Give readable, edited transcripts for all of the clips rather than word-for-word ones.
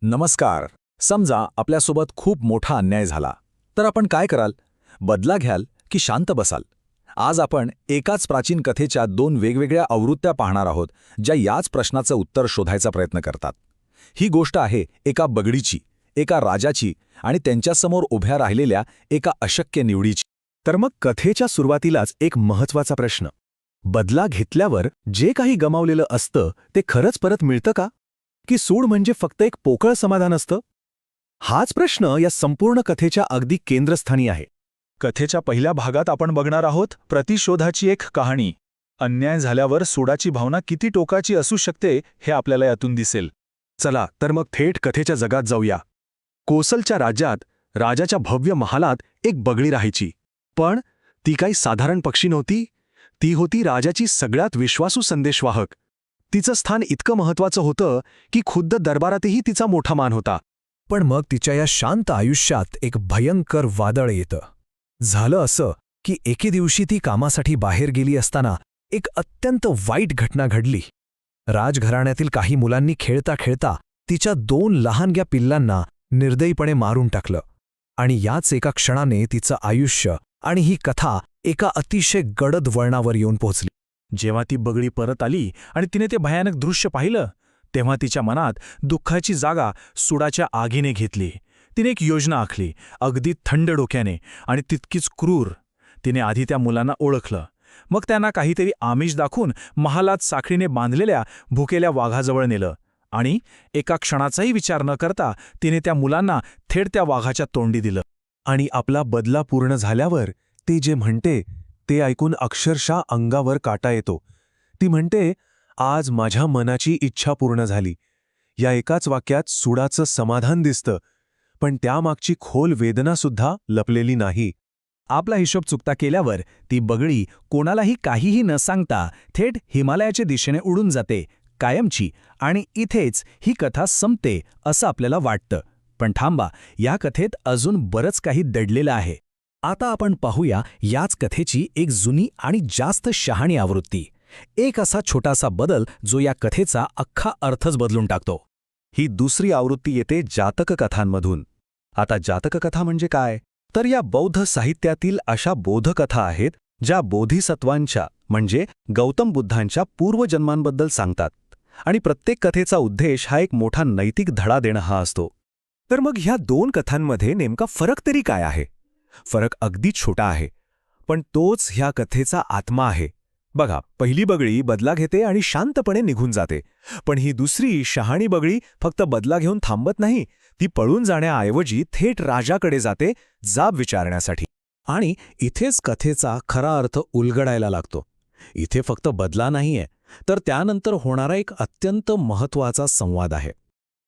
नमस्कार. समजा आपल्यासोबत खूप मोठा अन्याय झाला तर आपण काय कराल? बदला घ्याल की शांत बसाल? आज आपण एकाच प्राचीन कथेच्या दोन वेगवेगळ्या आवृत्त्या पाहणार आहोत, ज्या याच प्रश्नाचं उत्तर शोधायचा प्रयत्न करतात. ही गोष्ट आहे एका बगडीची, एका राजाची आणि त्यांच्यासमोर उभ्या राहिलेल्या एका अशक्य निवडीची. तर मग कथेच्या सुरुवातीलाच एक महत्त्वाचा प्रश्न. बदला घेतल्यावर जे काही गमावलेलं असतं ते खरंच परत मिळतं का? की सूड म्हणजे फक्त एक पोकळ समाधान असतं? हाच प्रश्न या संपूर्ण कथेच्या अगदी केंद्रस्थानी आहे. कथेच्या पहिल्या भागात आपण बघणार आहोत प्रतिशोधाची एक कहाणी. अन्याय झाल्यावर सूडाची भावना किती टोकाची असू शकते हे आपल्याला यातून दिसेल. चला तर मग थेट कथेच्या जगात जाऊया. कोसलच्या राज्यात राजाच्या भव्य महालात एक बगडी राहायची. पण ती काही साधारण पक्षी नव्हती. ती होती राजाची सगळ्यात विश्वासू संदेशवाहक. तिचं स्थान इतकं महत्त्वाचं होतं की खुद्द दरबारातही तिचा मोठा मान होता. पण मग तिच्या या शांत आयुष्यात एक भयंकर वादळ येतं. झालं असं की एके दिवशी ती कामासाठी बाहेर गेली असताना एक अत्यंत वाईट घटना घडली. राजघराण्यातील काही मुलांनी खेळता खेळता तिच्या 2 लहानग्या पिल्लांना निर्दयीपणे मारून टाकलं. आणि याच एका क्षणाने तिचं आयुष्य आणि ही कथा एका अतिशय गडद वळणावर येऊन पोहोचली. जेव्हा ती बगडी परत आली आणि तिने ते भयानक दृश्य पाहिलं, तेव्हा तिच्या मनात दुःखाची जागा सुडाच्या आगीने घेतली. तिने एक योजना आखली, अगदी थंड डोक्याने आणि तितकीच क्रूर. तिने आधी त्या मुलांना ओळखलं, मग त्यांना काहीतरी आमिष दाखवून महालात साखळीने बांधलेल्या भुकेल्या वाघाजवळ नेलं आणि एका क्षणाचाही विचार न करता तिने त्या मुलांना थेट त्या वाघाच्या तोंडी दिलं. आणि आपला बदला पूर्ण झाल्यावर ती जे म्हणते ते ऐकून अक्षरशः अंगावर काटा येतो. ती म्हणते, आज माझ्या मनाची इच्छा पूर्ण झाली. या एकाच वाक्यात सुडाचं समाधान दिसतं, पण त्यामागची खोल वेदनासुद्धा लपलेली नाही. आपला हिशोब चुकता केल्यावर ती बगडी कोणालाही काहीही न सांगता थेट हिमालयाच्या दिशेने उडून जाते, कायमची. आणि इथेच ही कथा संपते असं आपल्याला वाटतं. पण थांबा, या कथेत अजून बरंच काही दडलेलं आहे. आता आपण पाहूया याच कथेची एक जुनी आणि जास्त शहाणी आवृत्ती. एक असा छोटासा बदल जो या कथेचा अख्खा अर्थच बदलून टाकतो. ही दुसरी आवृत्ती येते जातककथांमधून. आता जातककथा म्हणजे काय? तर या बौद्ध साहित्यातील अशा बोधकथा आहेत ज्या बोधिसत्वांच्या म्हणजे गौतम बुद्धांच्या पूर्वजन्मांबद्दल सांगतात. आणि प्रत्येक कथेचा उद्देश हा एक मोठा नैतिक धडा देणं हा असतो. तर मग ह्या 2 कथांमध्ये नेमका फरक तरी काय आहे? फरक अगदी छोटा आहे, पण तोच ह्या कथेचा आत्मा आहे. बघा, पहिली बगडी बदला घेते आणि शांतपणे निघून जाते. पण ही दुसरी शहाणी बगडी फक्त बदला घेऊन थांबत नाही. ती पळून जाण्याऐवजी थेट राजाकडे जाते जाब विचारण्यासाठी. आणि इथेच कथेचा खरा अर्थ उलगडायला लागतो. इथे फक्त बदला नाहीये, तर त्यानंतर होणारा एक अत्यंत महत्त्वाचा संवाद आहे.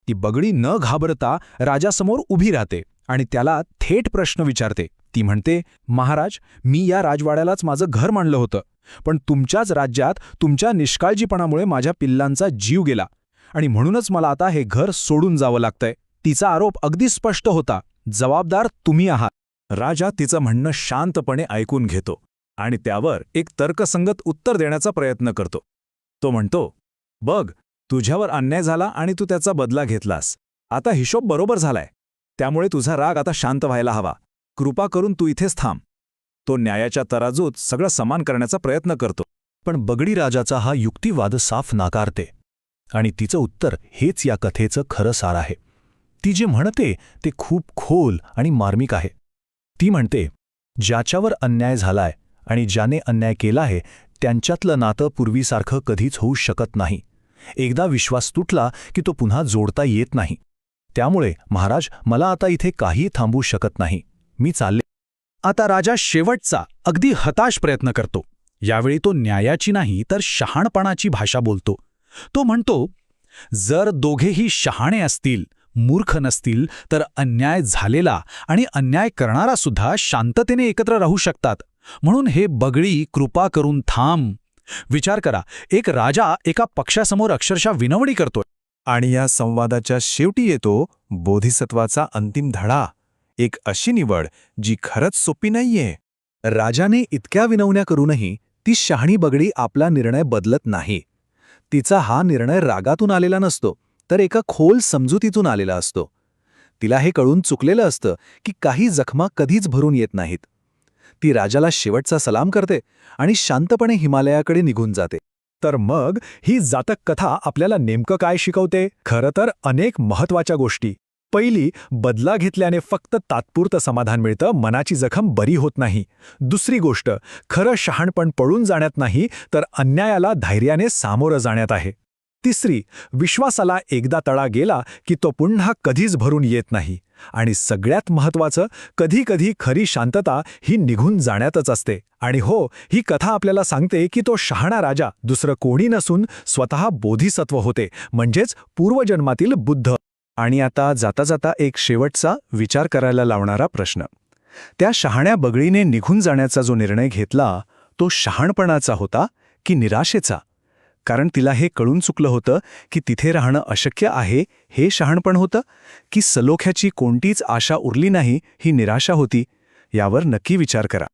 ती बगडी न घाबरता राजासमोर उभी राहते आणि त्याला थेट प्रश्न विचारते. ती म्हणते, महाराज, मी या राजवाड्यालाच माझं घर मानलं होतं, पण तुमच्याच राज्यात तुमच्या निष्काळजीपणामुळे माझ्या पिल्लांचा जीव गेला आणि म्हणूनच मला आता हे घर सोडून जावं लागतंय. तिचा आरोप अगदी स्पष्ट होता, जबाबदार तुम्ही आहात. राजा तिचं म्हणणं शांतपणे ऐकून घेतो आणि त्यावर एक तर्कसंगत उत्तर देण्याचा प्रयत्न करतो. तो म्हणतो, बघ, तुझ्यावर अन्याय झाला आणि तू त्याचा बदला घेतलास. आता हिशोब बरोबर झालाय, त्यामुळे तुझा राग आता शांत व्हायला हवा. कृपा करून तू इथेच थांब. तो न्यायाच्या तराजूत सगळं समान करण्याचा प्रयत्न करतो. पण बगडी राजाचा हा युक्तिवाद साफ नाकारते. आणि तिचं उत्तर हेच या कथेचं खरं सार आहे. ती जे म्हणते ते खूप खोल आणि मार्मिक आहे. ती म्हणते, ज्याच्यावर अन्याय झालाय आणि ज्याने अन्याय केला आहे त्यांच्यातलं नातं पूर्वीसारखं कधीच होऊ शकत नाही. एकदा विश्वास तुटला की तो पुन्हा जोडता येत नाही. त्यामुळे महाराज, मला आता इथे काही थांबू शकत नाही. मी चालले. आता राजा शेवटचा अगदी हताश प्रयत्न करतो. यावेळी तो न्यायाची नाही तर शहाणपणाची भाषा बोलतो. तो म्हणतो, जर दोघेही शहाणे असतील, मूर्ख नसतील, तर अन्याय झालेला आणि अन्याय करणारा सुद्धा शांततेने एकत्र राहू शकतात. म्हणून हे बगडी, कृपा करून थांब. विचार करा, एक राजा एका पक्षासमोर अक्षरशः विनवणी करतोय. आणि या संवादाच्या शेवटी येतो बोधिसत्वाचा अंतिम धडा. एक अशी निवड जी खरंच सोपी नाहीये. राजाने इतक्या विनवण्या करूनही ती शहाणी बगडी आपला निर्णय बदलत नाही. तिचा हा निर्णय रागातून आलेला नसतो, तर एका खोल समजुतीतून आलेला असतो. तिला हे कळून चुकलेलं असतं की काही जखमा कधीच भरून येत नाहीत. ती राजाला शेवटचा सलाम करते आणि शांतपणे हिमालयाकडे निघून जाते. तर मग ही जातक कथा आपल्याला नेमकं काय शिकवते? खरं तर अनेक महत्वाच्या गोष्टी. पहिली, बदला घेतल्याने फक्त तात्पुरतं समाधान मिळतं, मनाची जखम बरी होत नाही. दुसरी गोष्ट, खरं शहाणपण पळून जाण्यात नाही, तर अन्यायाला धैर्याने सामोरं जाण्यात आहे. तिसरी, विश्वासाला एकदा तडा गेला की तो पुन्हा कधीच भरून येत नाही. आणि सगळ्यात महत्त्वाचं, कधी-कधी खरी शांतता ही निघून जाण्यातच असते. आणि हो, ही कथा आपल्याला सांगते की तो शहाणा राजा दुसरं कोणी नसून स्वतः बोधिसत्व होते, म्हणजेच पूर्वजन्मातील बुद्ध. आणि आता जाता जाता एक शेवटचा विचार करायला लावणारा प्रश्न. त्या शहाण्या बगळीने निघून जाण्याचा जो निर्णय घेतला, तो शहाणपणाचा होता की निराशेचा? कारण तिला हे कळून चुकलं होतं की तिथे राहणं अशक्य आहे, हे शहाणपण होतं, की सलोख्याची कोणतीच आशा उरली नाही, ही निराशा होती? यावर नक्की विचार करा.